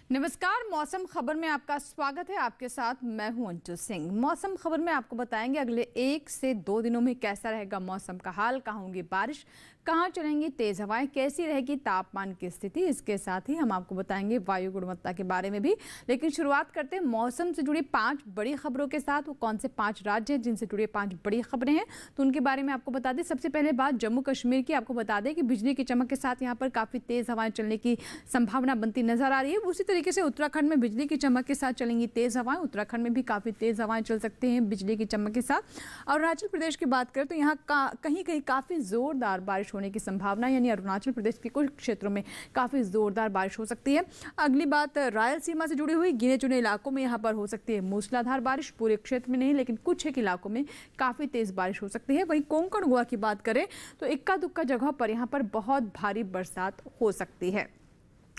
नमस्कार। मौसम खबर में आपका स्वागत है। आपके साथ मैं हूं अंशु सिंह। मौसम खबर में आपको बताएंगे अगले 1 से 2 दिनों में कैसा रहेगा मौसम का हाल, कहाँ होंगी बारिश, कहाँ चलेंगी तेज हवाएं, कैसी रहेगी तापमान की स्थिति। इसके साथ ही हम आपको बताएंगे वायु गुणवत्ता के बारे में भी। लेकिन शुरुआत करते हैं मौसम से जुड़ी 5 बड़ी खबरों के साथ। वो कौन से 5 राज्य हैं जिनसे जुड़ी 5 बड़ी खबरें हैं, तो उनके बारे में आपको बता दें। सबसे पहले बात जम्मू कश्मीर की। आपको बता दें कि बिजली की चमक के साथ यहाँ पर काफ़ी तेज हवाएं चलने की संभावना बनती नजर आ रही है। उसी तरीके से उत्तराखंड में बिजली की चमक के साथ चलेंगी तेज हवाएं। उत्तराखंड में भी काफ़ी तेज हवाएं चल सकती हैं बिजली की चमक के साथ। और अरुणाचल प्रदेश की बात करें तो यहाँ कहीं कहीं काफ़ी ज़ोरदार बारिश होने की संभावना, यानी अरुणाचल प्रदेश के कुछ क्षेत्रों में काफ़ी ज़ोरदार बारिश हो सकती है। अगली बात रायलसीमा से जुड़ी हुई गिने चुने इलाकों में यहाँ पर हो सकती है मूसलाधार बारिश। पूरे क्षेत्र में नहीं, लेकिन कुछ एक इलाकों में काफ़ी तेज़ बारिश हो सकती है। वहीं कोंकण गोवा की बात करें तो इक्का दुक्का जगह पर यहाँ पर बहुत भारी बरसात हो सकती है।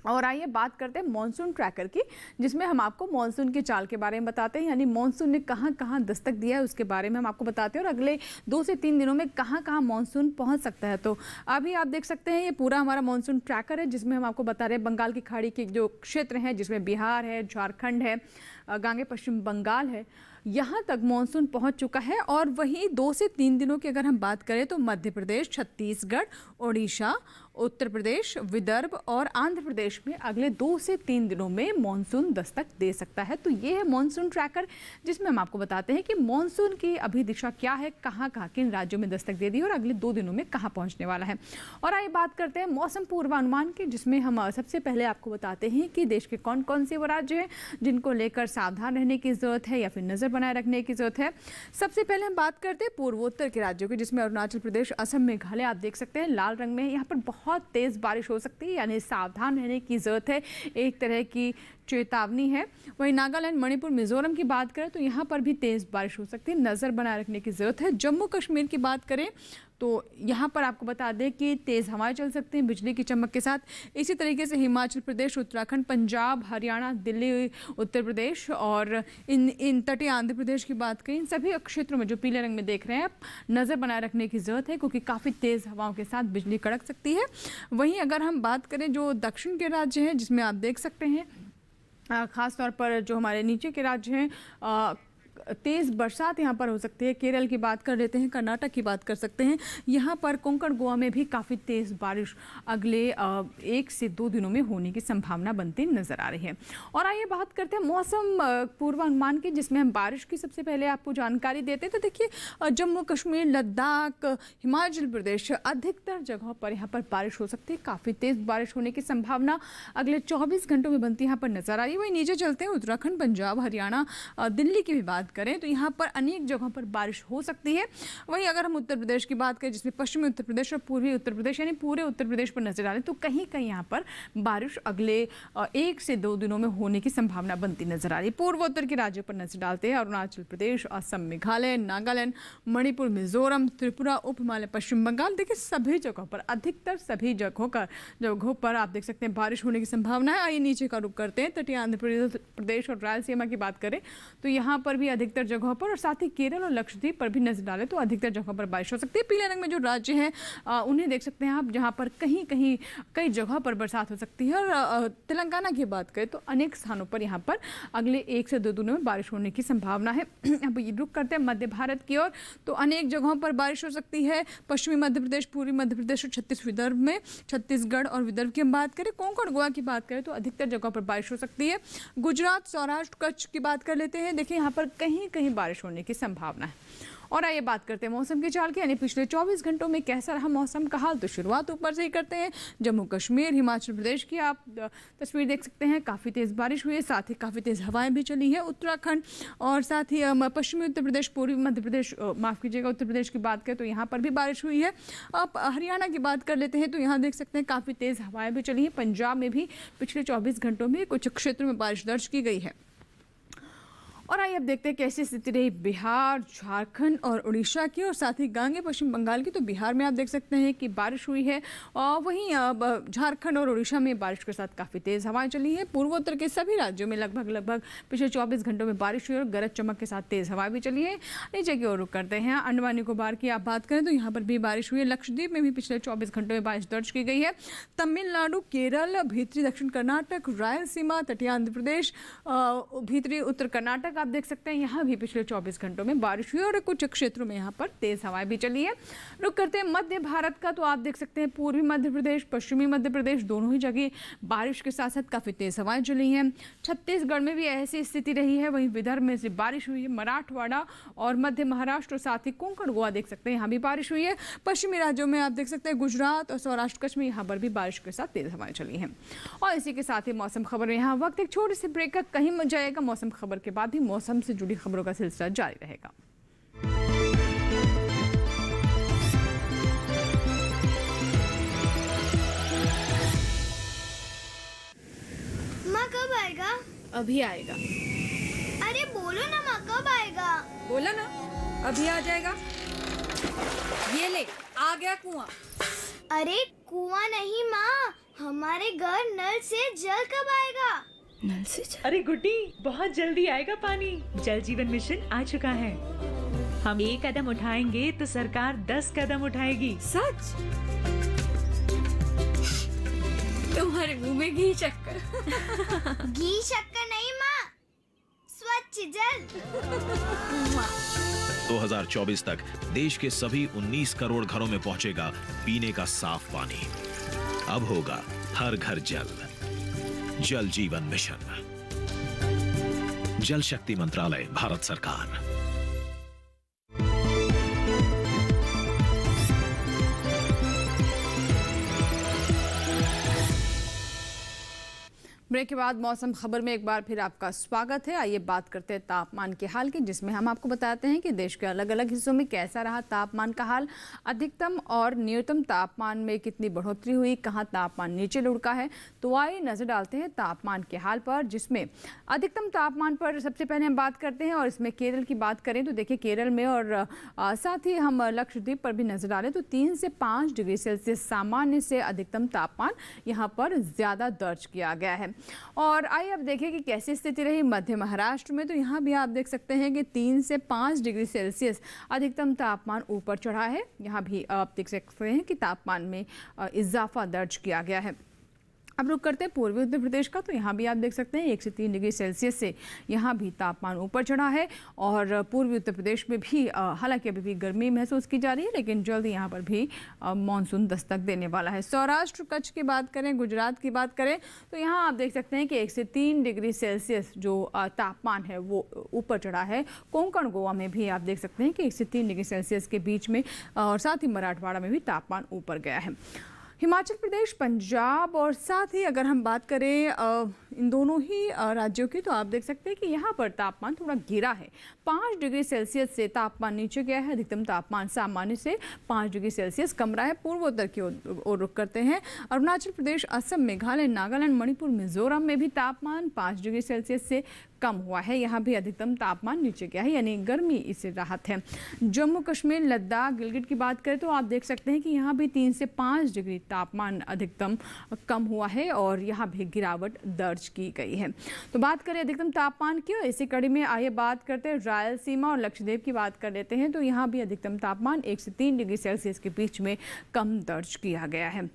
और आइए बात करते हैं मॉनसून ट्रैकर की, जिसमें हम आपको मॉनसून की चाल के बारे में बताते हैं, यानी मॉनसून ने कहां कहां दस्तक दिया है उसके बारे में हम आपको बताते हैं, और अगले 2 से 3 दिनों में कहां कहां मॉनसून पहुंच सकता है। तो अभी आप देख सकते हैं ये पूरा हमारा मॉनसून ट्रैकर है, जिसमें हम आपको बता रहे हैं बंगाल की खाड़ी के जो क्षेत्र हैं, जिसमें बिहार है, झारखंड है, गांगे पश्चिम बंगाल है, यहाँ तक मॉनसून पहुँच चुका है। और वहीं 2 से 3 दिनों की अगर हम बात करें तो मध्य प्रदेश, छत्तीसगढ़, ओडिशा, उत्तर प्रदेश, विदर्भ और आंध्र प्रदेश में अगले 2 से 3 दिनों में मॉनसून दस्तक दे सकता है। तो ये है मॉनसून ट्रैकर, जिसमें हम आपको बताते हैं कि मॉनसून की अभी दिशा क्या है, कहाँ कहाँ किन राज्यों में दस्तक दे दी और अगले 2 दिनों में कहाँ पहुँचने वाला है। और आइए बात करते हैं मौसम पूर्वानुमान की, जिसमें हम सबसे पहले आपको बताते हैं कि देश के कौन कौन से वो राज्य हैं जिनको लेकर सावधान रहने की जरूरत है या फिर नजर बनाए रखने की जरूरत है। सबसे पहले हम बात करते हैं पूर्वोत्तर के राज्यों की, जिसमें अरुणाचल प्रदेश, असम, मेघालय आप देख सकते हैं लाल रंग में है। यहाँ पर बहुत तेज बारिश हो सकती है, यानी सावधान रहने की जरूरत है, एक तरह की चेतावनी है। वहीं नागालैंड, मणिपुर, मिजोरम की बात करें तो यहाँ पर भी तेज बारिश हो सकती है, नजर बनाए रखने की जरूरत है। जम्मू कश्मीर की बात करें तो यहाँ पर आपको बता दें कि तेज़ हवाएं चल सकती हैं बिजली की चमक के साथ। इसी तरीके से हिमाचल प्रदेश, उत्तराखंड, पंजाब, हरियाणा, दिल्ली, उत्तर प्रदेश और इन तटीय आंध्र प्रदेश की बात करें, इन सभी क्षेत्रों में जो पीले रंग में देख रहे हैं आप, नज़र बनाए रखने की ज़रूरत है, क्योंकि काफ़ी तेज़ हवाओं के साथ बिजली कड़क सकती है। वहीं अगर हम बात करें जो दक्षिण के राज्य हैं, जिसमें आप देख सकते हैं ख़ास तौर पर जो हमारे नीचे के राज्य हैं, तेज़ बरसात यहाँ पर हो सकती है। केरल की बात कर लेते हैं, कर्नाटक की बात कर सकते हैं। यहाँ पर कोंकण गोवा में भी काफ़ी तेज़ बारिश अगले 1 से 2 दिनों में होने की संभावना बनती नज़र आ रही है। और आइए बात करते हैं मौसम पूर्वानुमान की, जिसमें हम बारिश की सबसे पहले आपको जानकारी देते हैं। तो देखिए जम्मू कश्मीर, लद्दाख, हिमाचल प्रदेश, अधिकतर जगहों पर यहाँ पर बारिश हो सकती है। काफ़ी तेज़ बारिश होने की संभावना अगले 24 घंटों में बनती यहाँ पर नज़र आ रही है। वहीं नीचे चलते हैं उत्तराखंड, पंजाब, हरियाणा, दिल्ली की भी बात करें तो यहाँ पर अनेक जगहों पर बारिश हो सकती है। वहीं अगर हम उत्तर प्रदेश की बात करें, जिसमें पश्चिमी उत्तर प्रदेश और पूर्वी उत्तर प्रदेश यानी पूरे उत्तर प्रदेश पर नजर डालें, तो कहीं कहीं यहाँ पर बारिश अगले 1 से 2 दिनों में होने की संभावना बनती नजर आ रही है। पूर्वोत्तर के राज्यों पर नजर डालते हैं अरुणाचल प्रदेश, असम, मेघालय, नागालैंड, मणिपुर, मिजोरम, त्रिपुरा, उप हिमालय, पश्चिम बंगाल। देखिए सभी जगहों पर, अधिकतर सभी जगहों पर आप देख सकते हैं बारिश होने की संभावना है। आइए नीचे का रुख करते हैं, तटीय आंध्र प्रदेश और रायलसीमा की बात करें तो यहाँ पर भी अधिकतर जगहों पर, और साथ ही केरल और लक्षद्वीप पर भी नजर डालें तो अधिकतर जगहों पर बारिश हो सकती है। पीले रंग में जो राज्य हैं उन्हें देख सकते हैं आप, जहां पर कहीं कहीं कई जगहों पर बरसात हो सकती है। और तेलंगाना की बात करें तो अनेक स्थानों पर यहाँ पर अगले 1 से 2 दिनों में बारिश होने की संभावना है। अब ये रुक करते हैं मध्य भारत की ओर, तो अनेक जगहों पर बारिश हो सकती है। पश्चिमी मध्य प्रदेश, पूर्वी मध्य प्रदेश और छत्तीसगढ़ और विदर्भ की हम बात करें। कोंकण गोवा की बात करें तो अधिकतर जगहों पर बारिश हो सकती है। गुजरात, सौराष्ट्र, कच्छ की बात कर लेते हैं। देखिए यहाँ पर कहीं कहीं बारिश होने की संभावना है। और आइए बात करते हैं मौसम की चाल की, यानी पिछले 24 घंटों में कैसा रहा मौसम का हाल। तो शुरुआत ऊपर से ही करते हैं। जम्मू कश्मीर, हिमाचल प्रदेश की आप तस्वीर देख सकते हैं, काफ़ी तेज़ बारिश हुई है, साथ ही काफ़ी तेज़ हवाएं भी चली है। उत्तराखंड और साथ ही पश्चिमी उत्तर प्रदेश, पूर्वी मध्य प्रदेश, माफ़ कीजिएगा उत्तर प्रदेश की बात करें तो यहाँ पर भी बारिश हुई है। अब हरियाणा की बात कर लेते हैं तो यहाँ देख सकते हैं काफ़ी तेज़ हवाएँ भी चली हैं। पंजाब में भी पिछले 24 घंटों में कुछ क्षेत्रों में बारिश दर्ज की गई है। और आइए अब देखते हैं कैसी स्थिति रही बिहार, झारखंड और उड़ीसा की, और साथ ही गांगे पश्चिम बंगाल की। तो बिहार में आप देख सकते हैं कि बारिश हुई है, और वहीं झारखंड और उड़ीसा में बारिश के साथ काफ़ी तेज़ हवाएं चली हैं। पूर्वोत्तर के सभी राज्यों में लगभग पिछले 24 घंटों में बारिश हुई और गरज चमक के साथ तेज़ हवाएं भी चली है। नीचे की ओर रुख करते हैं, अंडमान निकोबार की आप बात करें तो यहाँ पर भी बारिश हुई है। लक्षद्वीप में भी पिछले 24 घंटों में बारिश दर्ज की गई है। तमिलनाडु, केरल, भीतरी दक्षिण कर्नाटक, रायलसीमा, तटीय आंध्र प्रदेश, भीतरी उत्तर कर्नाटक आप देख सकते हैं, यहाँ भी पिछले 24 घंटों में बारिश हुई और कुछ क्षेत्रों में यहाँ पर तेज हवाएं भी चली है। रुक करते हैं मध्य भारत का, तो आप देख सकते हैं पूर्वी मध्य प्रदेश, पश्चिमी मध्य प्रदेश दोनों ही जगह बारिश के साथ साथ काफ़ी तेज हवाएं चली हैं। छत्तीसगढ़ में भी ऐसी स्थिति रही है। वहीं विदर्भ में से बारिश हुई है। मराठवाड़ा और मध्य महाराष्ट्र और साथ ही कोंकण गोवा देख सकते हैं, यहाँ भी बारिश हुई है। पश्चिमी राज्यों में आप देख सकते हैं गुजरात और सौराष्ट्र कच्छ में यहाँ पर भी बारिश के साथ तेज हवाएं चली हैं। और इसी के साथ ही मौसम खबर में यहाँ वक्त एक छोटी सी ब्रेक का, कहीं मत जाएगा। मौसम खबर के बाद ही मौसम से जुड़ी खबरों का सिलसिला जारी रहेगा। माँ कब आएगा? अभी आएगा। अरे बोलो ना माँ कब आएगा? बोला ना, अभी आ जाएगा। ये ले, आ गया कुआं। अरे कुआं नहीं माँ, हमारे घर नल से जल कब आएगा? नल से जल? अरे गुड्डी, बहुत जल्दी आएगा पानी। जल जीवन मिशन आ चुका है। हम एक कदम उठाएंगे तो सरकार 10 कदम उठाएगी। सच? तुम्हारे मुंह में घी चक्कर। घी शक्कर नहीं माँ, स्वच्छ जल। 2024 तक देश के सभी 19 करोड़ घरों में पहुंचेगा पीने का साफ पानी। अब होगा हर घर जल। जल जीवन मिशन, जल शक्ति मंत्रालय, भारत सरकार। ब्रेक के बाद मौसम खबर में एक बार फिर आपका स्वागत है। आइए बात करते हैं तापमान के हाल की, जिसमें हम आपको बताते हैं कि देश के अलग अलग हिस्सों में कैसा रहा तापमान का हाल, अधिकतम और न्यूनतम तापमान में कितनी बढ़ोतरी हुई, कहां तापमान नीचे लुढ़का है। तो आइए नजर डालते हैं तापमान के हाल पर, जिसमें अधिकतम तापमान पर सबसे पहले हम बात करते हैं। और इसमें केरल की बात करें तो देखिए केरल में और साथ ही हम लक्षद्वीप पर भी नजर डालें तो 3 से 5 डिग्री सेल्सियस सामान्य से अधिकतम तापमान यहाँ पर ज़्यादा दर्ज किया गया है। और आइए अब देखें कि कैसी स्थिति रही मध्य महाराष्ट्र में। तो यहाँ भी आप देख सकते हैं कि 3 से 5 डिग्री सेल्सियस अधिकतम तापमान ऊपर चढ़ा है। यहाँ भी आप देख सकते हैं कि तापमान में इजाफा दर्ज किया गया है। अब रुक करते हैं पूर्वी उत्तर प्रदेश का, तो यहाँ भी आप देख सकते हैं 1 से 3 डिग्री सेल्सियस से यहाँ भी तापमान ऊपर चढ़ा है। और पूर्वी उत्तर प्रदेश में भी हालांकि अभी भी गर्मी महसूस की जा रही है, लेकिन जल्द यहाँ पर भी मानसून दस्तक देने वाला है। सौराष्ट्र कच्छ की बात करें, गुजरात की बात करें तो यहाँ आप देख सकते हैं कि 1 से 3 डिग्री सेल्सियस जो तापमान है वो ऊपर चढ़ा है। कोंकण गोवा में भी आप देख सकते हैं कि 1 से 3 डिग्री सेल्सियस के बीच में, और साथ ही मराठवाड़ा में भी तापमान ऊपर गया है। हिमाचल प्रदेश, पंजाब और साथ ही अगर हम बात करें इन दोनों ही राज्यों की, तो आप देख सकते हैं कि यहाँ पर तापमान थोड़ा गिरा है। 5 डिग्री सेल्सियस से तापमान नीचे गया है। अधिकतम तापमान सामान्य से 5 डिग्री सेल्सियस कम रहा है। पूर्वोत्तर की ओर रुख करते हैं। अरुणाचल प्रदेश, असम, मेघालय, नागालैंड, मणिपुर, मिजोरम में भी तापमान 5 डिग्री सेल्सियस से कम हुआ है। यहाँ भी अधिकतम तापमान नीचे गया है, यानी गर्मी इससे राहत है। जम्मू कश्मीर, लद्दाख, गिलगित की बात करें तो आप देख सकते हैं कि यहाँ भी 3 से 5 डिग्री तापमान अधिकतम कम हुआ है और यहाँ भी गिरावट दर्ज की गई है। तो बात करें अधिकतम तापमान की, और इसी कड़ी में आइए बात करते हैं रायलसीमा और लक्षद्वीप की बात कर लेते हैं। तो यहाँ भी अधिकतम तापमान 1 से 3 डिग्री सेल्सियस के बीच में कम दर्ज किया गया है।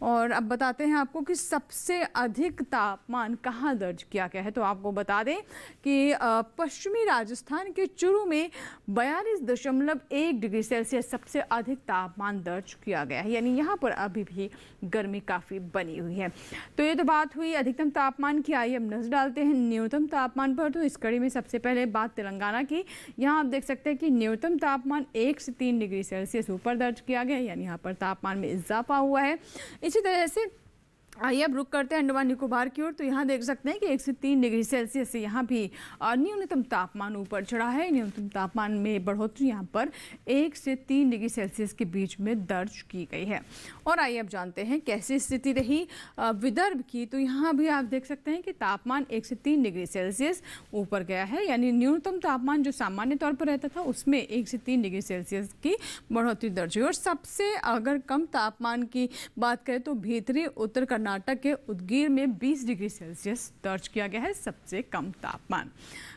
और अब बताते हैं आपको कि सबसे अधिक तापमान कहाँ दर्ज किया गया है। तो आपको बता दें कि पश्चिमी राजस्थान के चूरू में 42.1 डिग्री सेल्सियस सबसे अधिक तापमान दर्ज किया गया है, यानी यहाँ पर अभी भी गर्मी काफ़ी बनी हुई है। तो ये तो बात हुई अधिकतम तापमान की। आइए अब नजर डालते हैं न्यूनतम तापमान पर। तो इस कड़ी में सबसे पहले बात तेलंगाना की। यहाँ आप देख सकते हैं कि न्यूनतम तापमान 1 से 3 डिग्री सेल्सियस ऊपर दर्ज किया गया, यानी यहाँ पर तापमान में इजाफा हुआ है। इसी तरह से आइए अब रुक करते हैं अंडमान निकोबार की ओर। तो यहाँ देख सकते हैं कि 1 से 3 डिग्री सेल्सियस से यहाँ भी न्यूनतम तापमान ऊपर चढ़ा है। न्यूनतम तापमान में बढ़ोतरी यहाँ पर 1 से 3 डिग्री सेल्सियस के बीच में दर्ज की गई है। और आइए अब जानते हैं कैसी स्थिति रही विदर्भ की। तो यहाँ भी आप देख सकते हैं कि तापमान 1 से 3 डिग्री सेल्सियस ऊपर गया है, यानी न्यूनतम तापमान जो सामान्य तौर पर रहता था उसमें 1 से 3 डिग्री सेल्सियस की बढ़ोतरी दर्ज हुई। और सबसे अगर कम तापमान की बात करें तो भीतरी उत्तर कर्नाटक के उदगीर में 20 डिग्री सेल्सियस दर्ज किया गया है सबसे कम तापमान।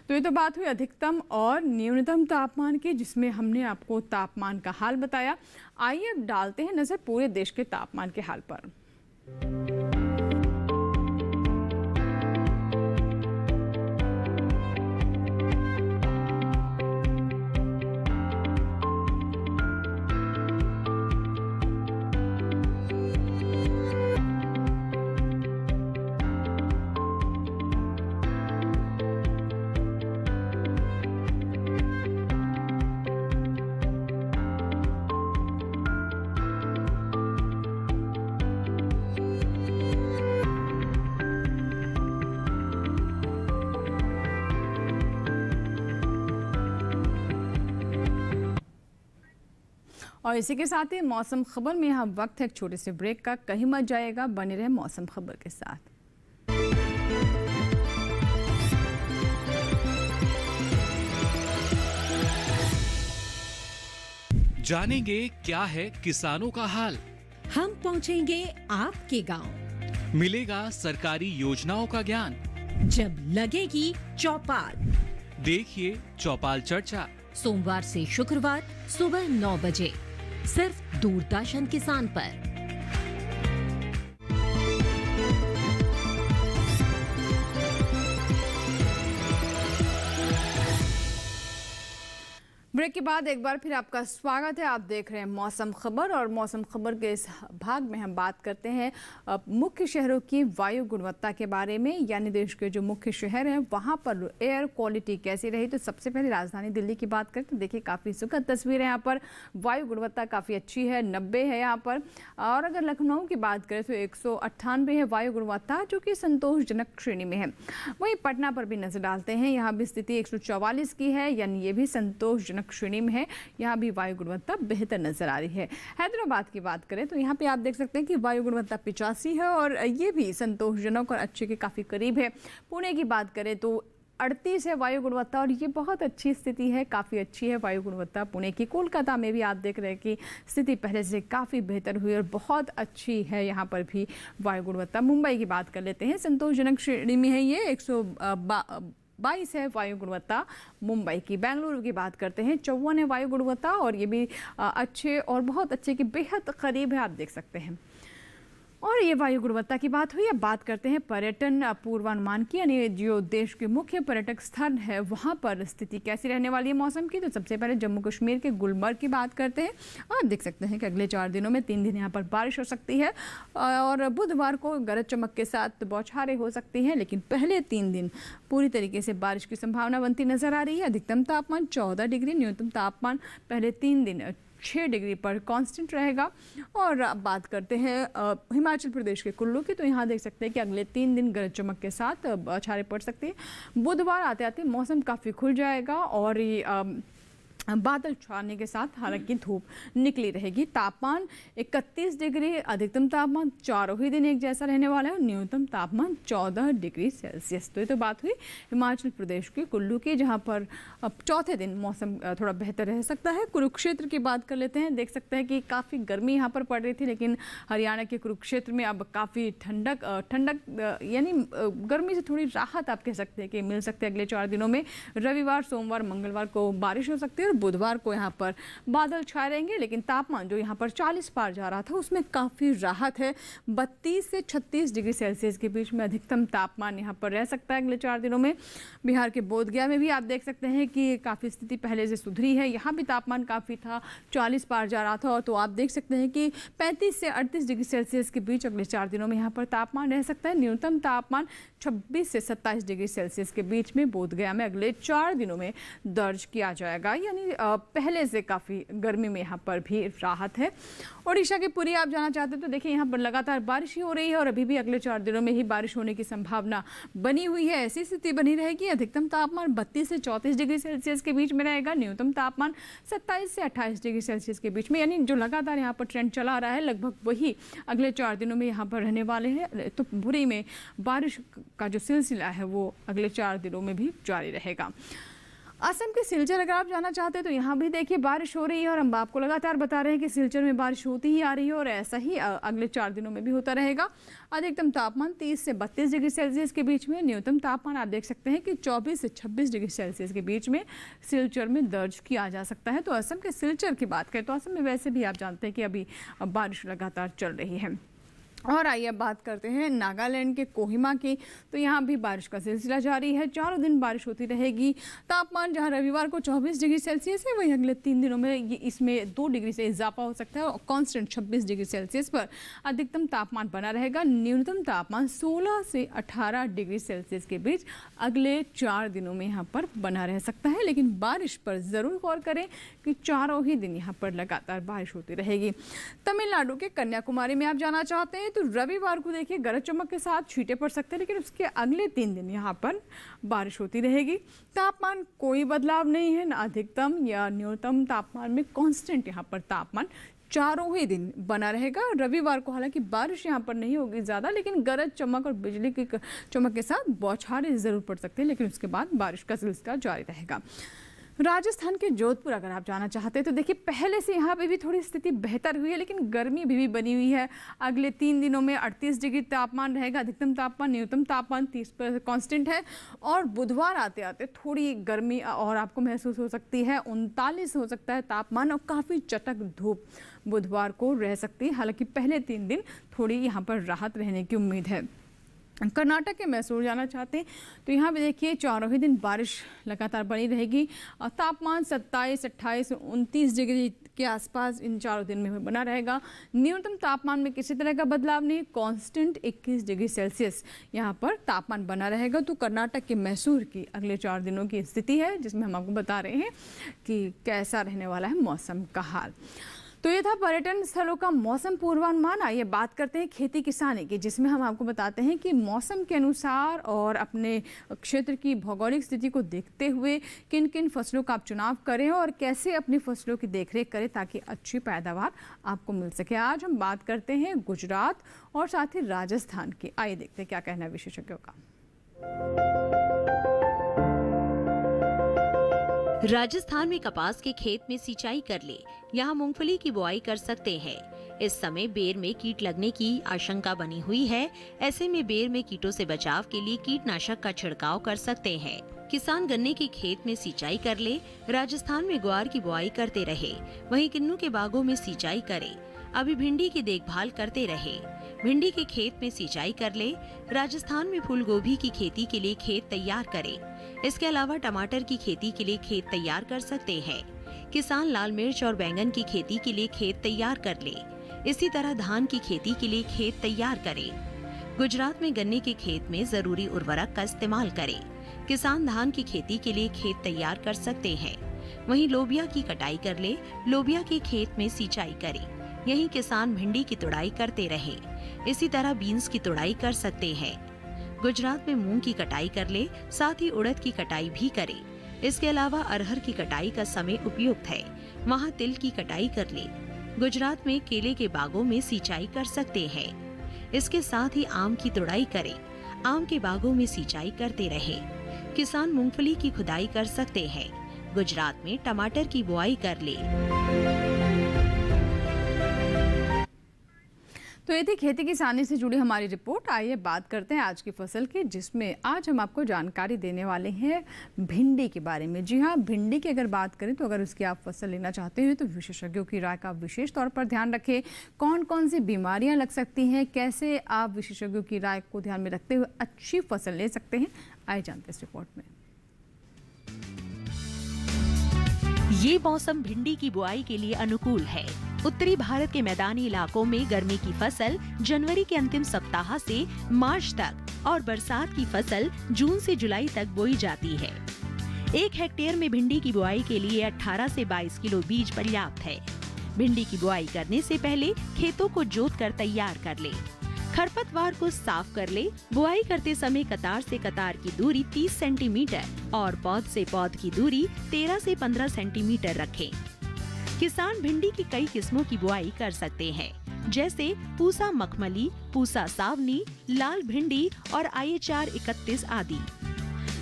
तो ये तो बात हुई अधिकतम और न्यूनतम तापमान की, जिसमें हमने आपको तापमान का हाल बताया। आइए अब डालते हैं नजर पूरे देश के तापमान के हाल पर। और इसी के साथ ही मौसम खबर में यहाँ वक्त है एक छोटे से ब्रेक का। कहीं मत जाएगा, बने रहे मौसम खबर के साथ। जानेंगे क्या है किसानों का हाल। हम पहुंचेंगे आपके गांव। मिलेगा सरकारी योजनाओं का ज्ञान। जब लगेगी चौपाल, देखिए चौपाल चर्चा सोमवार से शुक्रवार सुबह 9 बजे सिर्फ दूरदर्शन किसान पर। ब्रेक के बाद एक बार फिर आपका स्वागत है। आप देख रहे हैं मौसम खबर और मौसम खबर के इस भाग में हम बात करते हैं मुख्य शहरों की वायु गुणवत्ता के बारे में, यानी देश के जो मुख्य शहर हैं वहाँ पर एयर क्वालिटी कैसी रही। तो सबसे पहले राजधानी दिल्ली की बात करें तो देखिए काफ़ी सुखद तस्वीर है। यहाँ पर वायु गुणवत्ता काफ़ी अच्छी है, 90 है यहाँ पर। और अगर लखनऊ की बात करें तो 198 है वायु गुणवत्ता, जो कि संतोषजनक श्रेणी में है। वहीं पटना पर भी नजर डालते हैं, यहाँ भी स्थिति 144 की है, यानी ये भी संतोषजनक श्रेणी में है। यहाँ भी वायु गुणवत्ता बेहतर नजर आ रही है। हैदराबाद की बात करें तो यहाँ पे आप देख सकते हैं कि वायु गुणवत्ता 85 है और ये भी संतोषजनक और अच्छे के काफ़ी करीब है। पुणे की बात करें तो 38 है वायु गुणवत्ता और ये बहुत अच्छी स्थिति है, काफ़ी अच्छी है वायु गुणवत्ता पुणे की। कोलकाता में भी आप देख रहे हैं कि स्थिति पहले से काफ़ी बेहतर हुई और बहुत अच्छी है यहाँ पर भी वायु गुणवत्ता। मुंबई की बात कर लेते हैं, संतोषजनक श्रेणी में है ये, 122 है वायु गुणवत्ता मुंबई की। बेंगलुरु की बात करते हैं, 54 है वायु गुणवत्ता और ये भी अच्छे और बहुत अच्छे के बेहद करीब है, आप देख सकते हैं। और ये वायु गुणवत्ता की बात हुई। अब बात करते हैं पर्यटन पूर्वानुमान की, यानी जो देश के मुख्य पर्यटक स्थल है वहाँ पर स्थिति कैसी रहने वाली है मौसम की। तो सबसे पहले जम्मू कश्मीर के गुलमर्ग की बात करते हैं। आप देख सकते हैं कि अगले 4 दिनों में 3 दिन यहाँ पर बारिश हो सकती है और बुधवार को गरज चमक के साथ बौछारें हो सकती हैं, लेकिन पहले 3 दिन पूरी तरीके से बारिश की संभावना बनती नजर आ रही है। अधिकतम तापमान 14 डिग्री, न्यूनतम तापमान पहले 3 दिन 6 डिग्री पर कांस्टेंट रहेगा। और अब बात करते हैं हिमाचल प्रदेश के कुल्लू की, तो यहाँ देख सकते हैं कि अगले 3 दिन गरज चमक के साथ बौछारें पड़ सकती है। बुधवार आते आते मौसम काफ़ी खुल जाएगा और ये बादल छाने के साथ हालांकि धूप निकली रहेगी। तापमान 31 डिग्री, अधिकतम तापमान चारों ही दिन एक जैसा रहने वाला है और न्यूनतम तापमान 14 डिग्री सेल्सियस। तो ये तो बात हुई हिमाचल प्रदेश के कुल्लू की, जहां पर अब चौथे दिन मौसम थोड़ा बेहतर रह सकता है। कुरुक्षेत्र की बात कर लेते हैं, देख सकते हैं कि काफ़ी गर्मी यहाँ पर पड़ रही थी, लेकिन हरियाणा के कुरुक्षेत्र में अब काफ़ी ठंडक यानी गर्मी से थोड़ी राहत आप कह सकते हैं कि मिल सकते हैं अगले 4 दिनों में। रविवार, सोमवार, मंगलवार को बारिश हो सकती है और बुधवार को यहाँ पर बादल छाए रहेंगे, लेकिन तापमान जो यहाँ पर 40 पार जा रहा था उसमें काफ़ी राहत है। 32 से 36 डिग्री सेल्सियस के बीच में अधिकतम तापमान यहाँ पर रह सकता है अगले 4 दिनों में। बिहार के बोधगया में भी आप देख सकते हैं कि काफ़ी स्थिति पहले से सुधरी है, यहाँ भी तापमान काफ़ी था, 40 पार जा रहा था। और तो आप देख सकते हैं कि 35 से 38 डिग्री सेल्सियस के बीच अगले 4 दिनों में यहाँ पर तापमान रह सकता है। न्यूनतम तापमान 26 से 27 डिग्री सेल्सियस के बीच में बोधगया में अगले 4 दिनों में दर्ज किया जाएगा, यानी पहले से काफ़ी गर्मी में यहाँ पर भी राहत है। ओडिशा की पुरी आप जाना चाहते हैं तो देखिए यहाँ पर लगातार बारिश ही हो रही है और अभी भी अगले 4 दिनों में ही बारिश होने की संभावना बनी हुई है। ऐसी स्थिति बनी रहेगी। अधिकतम तापमान 32 से 34 डिग्री सेल्सियस के बीच में रहेगा। न्यूनतम तापमान 27 से 28 डिग्री सेल्सियस के बीच में, यानी जो लगातार यहाँ पर ट्रेंड चला आ रहा है लगभग वही अगले 4 दिनों में यहाँ पर रहने वाले हैं। तो पुरी में बारिश का जो सिलसिला है वो अगले 4 दिनों में भी जारी रहेगा। असम के सिलचर अगर आप जाना चाहते हैं तो यहाँ भी देखिए बारिश हो रही है और हम आपको लगातार बता रहे हैं कि सिलचर में बारिश होती ही आ रही है और ऐसा ही अगले 4 दिनों में भी होता रहेगा। अधिकतम तापमान 30 से 32 डिग्री सेल्सियस के बीच में, न्यूनतम तापमान आप देख सकते हैं कि 24 से 26 डिग्री सेल्सियस के बीच में सिलचर में दर्ज किया जा सकता है। तो असम के सिलचर की बात करें तो असम में वैसे भी आप जानते हैं कि अभी बारिश लगातार चल रही है। और आइए अब बात करते हैं नागालैंड के कोहिमा की। तो यहाँ भी बारिश का सिलसिला जारी है। 4 दिन बारिश होती रहेगी। तापमान जहाँ रविवार को 24 डिग्री सेल्सियस है वहीं अगले 3 दिनों में इसमें 2 डिग्री से इजाफा हो सकता है और कांस्टेंट 26 डिग्री सेल्सियस पर अधिकतम तापमान बना रहेगा। न्यूनतम तापमान 16 से 18 डिग्री सेल्सियस के बीच अगले 4 दिनों में यहाँ पर बना रह सकता है। लेकिन बारिश पर ज़रूर गौर करें कि चारों ही दिन यहाँ पर लगातार बारिश होती रहेगी। तमिलनाडु के कन्याकुमारी में आप जाना चाहते हैं तो रविवार को देखिए गरज चमक के साथ छींटे पड़ सकते हैं, लेकिन उसके अगले 3 दिन यहाँ पर बारिश होती रहेगी। तापमान कोई बदलाव नहीं है, ना अधिकतम या न्यूनतम तापमान में कांस्टेंट यहाँ पर तापमान चारों ही दिन बना रहेगा। रविवार को हालांकि बारिश यहाँ पर नहीं होगी ज़्यादा, लेकिन गरज चमक और बिजली की चमक के साथ बौछारें ज़रूर पड़ सकते हैं, लेकिन उसके बाद बारिश का सिलसिला जारी रहेगा। राजस्थान के जोधपुर अगर आप जाना चाहते हैं तो देखिए पहले से यहाँ पे भी थोड़ी स्थिति बेहतर हुई है, लेकिन गर्मी भी बनी हुई है। अगले 3 दिनों में 38 डिग्री तापमान रहेगा। अधिकतम तापमान, न्यूनतम तापमान 30 पर कांस्टेंट है और बुधवार आते आते थोड़ी गर्मी और आपको महसूस हो सकती है। 39 हो सकता है तापमान और काफ़ी चटक धूप बुधवार को रह सकती है। हालांकि पहले 3 दिन थोड़ी यहाँ पर राहत रहने की उम्मीद है। कर्नाटक के मैसूर जाना चाहते हैं तो यहाँ पे देखिए चारों ही दिन बारिश लगातार बनी रहेगी और तापमान 27, 28, 29 डिग्री के आसपास इन 4 दिन में बना रहेगा। न्यूनतम तापमान में किसी तरह का बदलाव नहीं, कांस्टेंट 21 डिग्री सेल्सियस यहाँ पर तापमान बना रहेगा। तो कर्नाटक के मैसूर की अगले 4 दिनों की स्थिति है जिसमें हम आपको बता रहे हैं कि कैसा रहने वाला है मौसम का हाल। तो ये था पर्यटन स्थलों का मौसम पूर्वानुमान। आइए बात करते हैं खेती किसानी की, जिसमें हम आपको बताते हैं कि मौसम के अनुसार और अपने क्षेत्र की भौगोलिक स्थिति को देखते हुए किन किन फसलों का आप चुनाव करें और कैसे अपनी फसलों की देखरेख करें ताकि अच्छी पैदावार आपको मिल सके। आज हम बात करते हैं गुजरात और साथ ही राजस्थान की। आइए देखते हैं क्या कहना है विशेषज्ञों का। राजस्थान में कपास के खेत में सिंचाई कर ले, यहाँ मूंगफली की बुआई कर सकते हैं। इस समय बेर में कीट लगने की आशंका बनी हुई है। ऐसे में बेर में कीटों से बचाव के लिए कीटनाशक का छिड़काव कर सकते हैं। किसान गन्ने के खेत में सिंचाई कर ले, राजस्थान में ग्वार की बुआई करते रहे, वहीं किन्नू के बागों में सिंचाई करे। अभी भिंडी की देखभाल करते रहे, भिंडी के खेत में सिंचाई कर ले। राजस्थान में फूल गोभी की खेती के लिए खेत तैयार करे। इसके अलावा टमाटर की खेती के लिए खेत तैयार कर सकते हैं। किसान लाल मिर्च और बैंगन की खेती के लिए खेत तैयार कर ले। इसी तरह धान की खेती के लिए खेत तैयार करे। गुजरात में गन्ने के खेत में जरूरी उर्वरक का इस्तेमाल करे। किसान धान की खेती के लिए खेत तैयार कर सकते हैं। वहीं लोबिया की कटाई कर ले, लोबिया के खेत में सिंचाई करे। यहीं किसान भिंडी की तुड़ाई करते रहे। इसी तरह बीन्स की तुड़ाई कर सकते हैं। गुजरात में मूंग की कटाई कर ले, साथ ही उड़द की कटाई भी करे। इसके अलावा अरहर की कटाई का समय उपयुक्त है, वहाँ तिल की कटाई कर ले। गुजरात में केले के बागों में सिंचाई कर सकते हैं। इसके साथ ही आम की तुड़ाई करे, आम के बागों में सिंचाई करते रहे। किसान मूंगफली की खुदाई कर सकते हैं। गुजरात में टमाटर की बुआई कर ले। तो ये थी खेती किसानी से जुड़ी हमारी रिपोर्ट। आइए बात करते हैं आज की फसल की, जिसमें आज हम आपको जानकारी देने वाले हैं भिंडी के बारे में। जी हाँ, भिंडी की अगर बात करें तो अगर उसकी आप फसल लेना चाहते हैं तो विशेषज्ञों की राय का विशेष तौर पर ध्यान रखें। कौन कौन सी बीमारियां लग सकती हैं, कैसे आप विशेषज्ञों की राय को ध्यान में रखते हुए अच्छी फसल ले सकते हैं, आइए जानते हैं इस रिपोर्ट में। ये मौसम भिंडी की बुआई के लिए अनुकूल है। उत्तरी भारत के मैदानी इलाकों में गर्मी की फसल जनवरी के अंतिम सप्ताह से मार्च तक और बरसात की फसल जून से जुलाई तक बोई जाती है। 1 हेक्टेयर में भिंडी की बुआई के लिए 18 से 22 किलो बीज पर्याप्त है। भिंडी की बुआई करने से पहले खेतों को जोत कर तैयार कर ले। खरपतवार को साफ कर ले। बुआई करते समय कतार से कतार की दूरी 30 सेंटीमीटर और पौध से पौध की दूरी 13 से 15 सेंटीमीटर रखें। किसान भिंडी की कई किस्मों की बुआई कर सकते हैं, जैसे पूसा मखमली, पूसा सावनी, लाल भिंडी और IHR 31 आदि।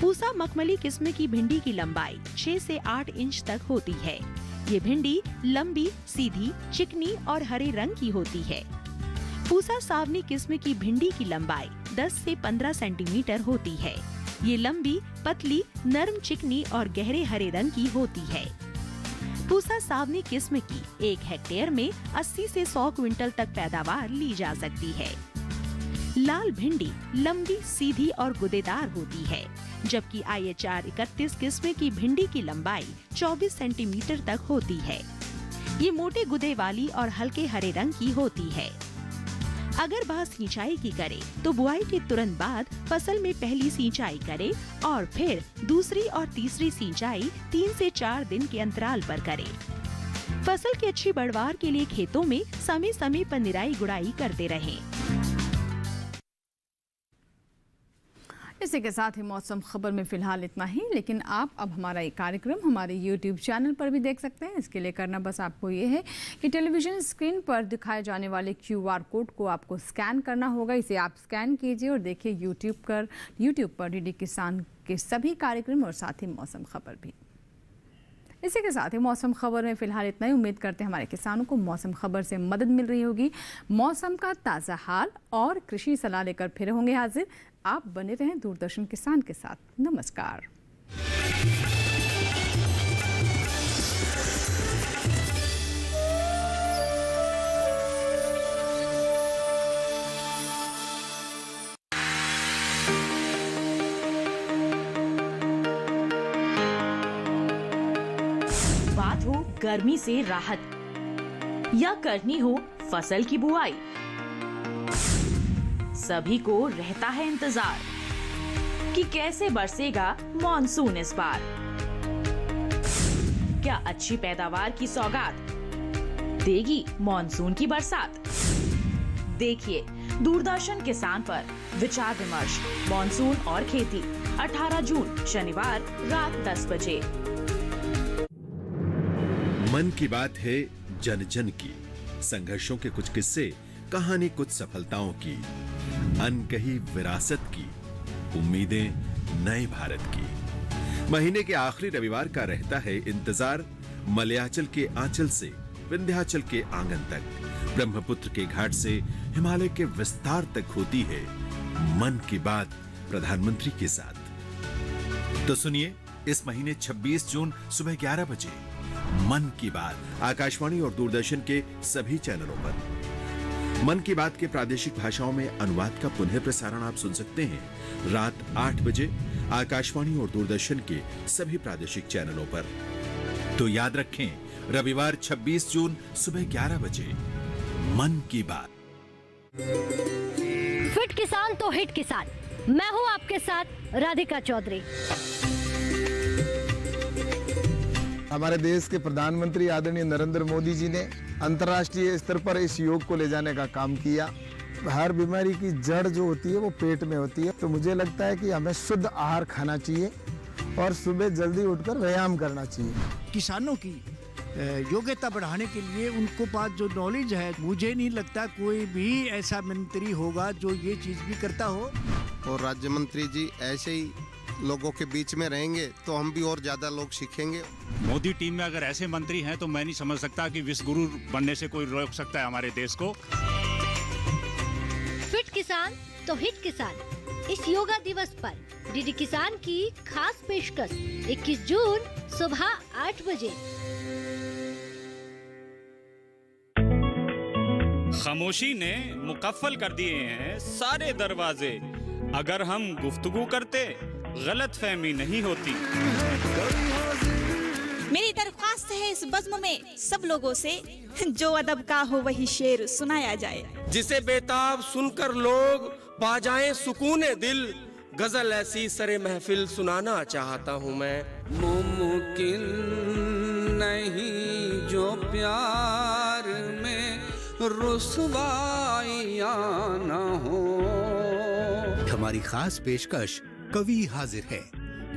पूसा मखमली किस्म की भिंडी की लंबाई 6 से 8 इंच तक होती है। ये भिंडी लंबी, सीधी, चिकनी और हरे रंग की होती है। पूसा सावनी किस्म की भिंडी की लंबाई 10 से 15 सेंटीमीटर होती है। ये लंबी, पतली, नरम, चिकनी और गहरे हरे रंग की होती है। पूसा सावनी किस्म की 1 हेक्टेयर में 80 से 100 क्विंटल तक पैदावार ली जा सकती है। लाल भिंडी लंबी, सीधी और गुदेदार होती है, जबकि IHR 31 किस्म की भिंडी की लंबाई 24 सेंटीमीटर तक होती है। ये मोटे गुदे वाली और हल्के हरे रंग की होती है। अगर बात सिंचाई की करें तो बुआई के तुरंत बाद फसल में पहली सिंचाई करें और फिर दूसरी और तीसरी सिंचाई 3 से 4 दिन के अंतराल पर करें। फसल की अच्छी पैदावार के लिए खेतों में समय समय पर निराई गुड़ाई करते रहें। इसी के साथ ही मौसम खबर में फिलहाल इतना ही, लेकिन आप अब हमारा ये कार्यक्रम हमारे YouTube चैनल पर भी देख सकते हैं। इसके लिए करना बस आपको ये है कि टेलीविज़न स्क्रीन पर दिखाए जाने वाले QR कोड को आपको स्कैन करना होगा। इसे आप स्कैन कीजिए और देखिए YouTube पर DD किसान के सभी कार्यक्रम और साथ ही मौसम खबर भी। इसी के साथ ही मौसम खबर में फिलहाल इतना ही। उम्मीद करते हैं हमारे किसानों को मौसम खबर से मदद मिल रही होगी। मौसम का ताज़ा हाल और कृषि सलाह लेकर फिर होंगे हाजिर। आप बने रहें दूरदर्शन किसान के साथ। नमस्कार। बात हो गर्मी से राहत या करनी हो फसल की बुआई, सभी को रहता है इंतजार कि कैसे बरसेगा मॉनसून इस बार। क्या अच्छी पैदावार की सौगात देगी मॉनसून की बरसात? देखिए दूरदर्शन किसान पर विचार विमर्श मॉनसून और खेती 18 जून शनिवार रात 10 बजे। मन की बात है जन जन की, संघर्षों के कुछ किस्से, कहानी कुछ सफलताओं की, अनकही विरासत की, उम्मीदें नए भारत की। महीने के आखिरी रविवार का रहता है इंतजार। मलयाचल के आंचल से विंध्याचल के आंगन तक, ब्रह्मपुत्र के घाट से हिमालय के विस्तार तक होती है मन की बात प्रधानमंत्री के साथ। तो सुनिए इस महीने 26 जून सुबह 11 बजे मन की बात आकाशवाणी और दूरदर्शन के सभी चैनलों पर। मन की बात के प्रादेशिक भाषाओं में अनुवाद का पुनः प्रसारण आप सुन सकते हैं रात 8 बजे आकाशवाणी और दूरदर्शन के सभी प्रादेशिक चैनलों पर। तो याद रखें, रविवार 26 जून सुबह 11 बजे मन की बात। फिट किसान तो हिट किसान, मैं हूं आपके साथ राधिका चौधरी। हमारे देश के प्रधानमंत्री आदरणीय नरेंद्र मोदी जी ने अंतर्राष्ट्रीय स्तर पर इस योग को ले जाने का काम किया। हर बीमारी की जड़ जो होती है वो पेट में होती है, तो मुझे लगता है कि हमें शुद्ध आहार खाना चाहिए और सुबह जल्दी उठकर व्यायाम करना चाहिए। किसानों की योग्यता बढ़ाने के लिए उनको पास जो नॉलेज है, मुझे नहीं लगता कोई भी ऐसा मंत्री होगा जो ये चीज भी करता हो। और राज्य मंत्री जी ऐसे ही लोगों के बीच में रहेंगे तो हम भी और ज्यादा लोग सीखेंगे। मोदी टीम में अगर ऐसे मंत्री हैं तो मैं नहीं समझ सकता कि विश्व गुरु बनने से कोई रोक सकता है हमारे देश को। फिट किसान तो हिट किसान, इस योगा दिवस पर डीडी किसान की खास पेशकश 21 जून सुबह 8 बजे। खामोशी ने मुकफ्फल कर दिए हैं सारे दरवाजे। अगर हम गुफ्तगू करते गलतफहमी नहीं होती। मेरी दरख्वास्त है इस बज़्म में सब लोगों से, जो अदब का हो वही शेर सुनाया जाए, जिसे बेताब सुनकर लोग पा जाएं सुकूने दिल, गजल ऐसी सरे महफिल सुनाना चाहता हूँ मैं। मुमकिन नहीं जो प्यार में रुसवाइयां न हो। हमारी खास पेशकश कवि हाजिर है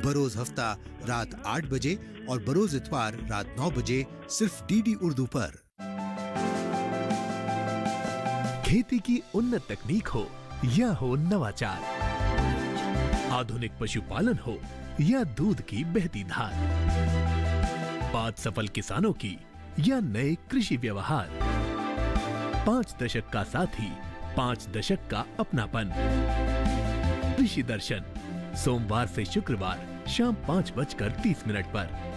बरोज हफ्ता रात 8 बजे और बरोज इतवार रात 9 बजे सिर्फ डीडी उर्दू पर। खेती की उन्नत तकनीक हो या हो नवाचार, आधुनिक पशुपालन हो या दूध की बहती धार, बात सफल किसानों की या नए कृषि व्यवहार, 5 दशक का साथी, 5 दशक का अपनापन। कृषि दर्शन सोमवार से शुक्रवार शाम 5:30 पर।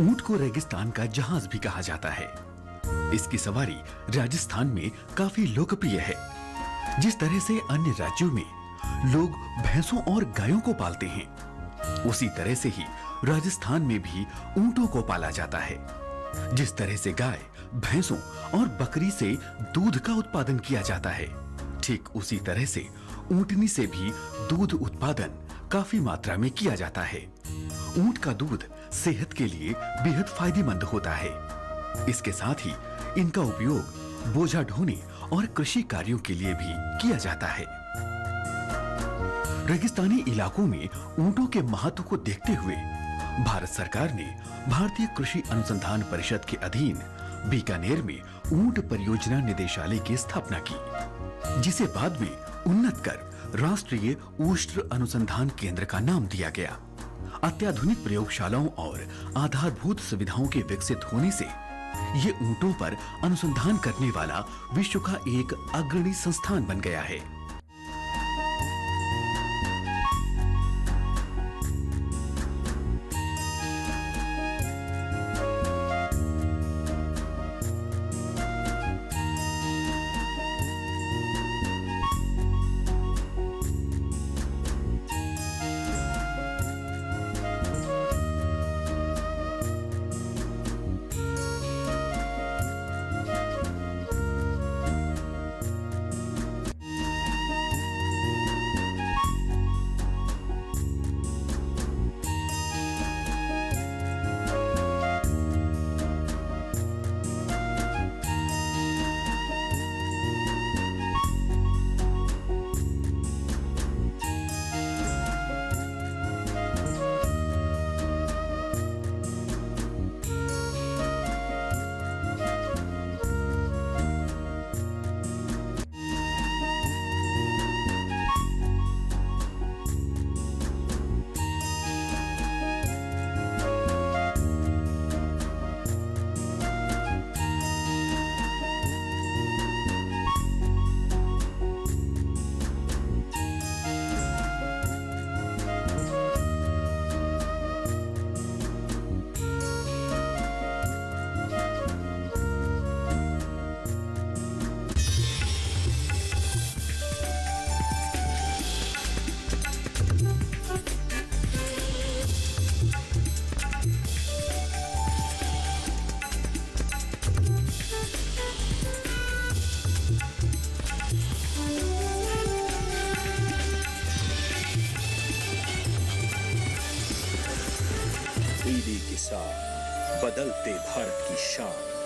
ऊंट को रेगिस्तान का जहाज भी कहा जाता है। इसकी सवारी राजस्थान में काफी लोकप्रिय है। जिस तरह से अन्य राज्यों में लोग भैंसों और गायों को पालते हैं, उसी तरह से ही राजस्थान में भी ऊंटों को पाला जाता है। जिस तरह से गाय, भैंसों और बकरी से दूध का उत्पादन किया जाता है, ठीक उसी तरह से ऊंटनी से भी दूध उत्पादन काफी मात्रा में किया जाता है। ऊंट का दूध सेहत के लिए बेहद फायदेमंद होता है। इसके साथ ही इनका उपयोग बोझा ढोने और कृषि कार्यों के लिए भी किया जाता है। रेगिस्तानी इलाकों में ऊंटों के महत्व को देखते हुए भारत सरकार ने भारतीय कृषि अनुसंधान परिषद के अधीन बीकानेर में ऊंट परियोजना निदेशालय की स्थापना की, जिसे बाद में उन्नत कर राष्ट्रीय ऊष्ट अनुसंधान केंद्र का नाम दिया गया। अत्याधुनिक प्रयोगशालाओं और आधारभूत सुविधाओं के विकसित होने से ये ऊंटों पर अनुसंधान करने वाला विश्व का एक अग्रणी संस्थान बन गया है। बदलते भारत की शान।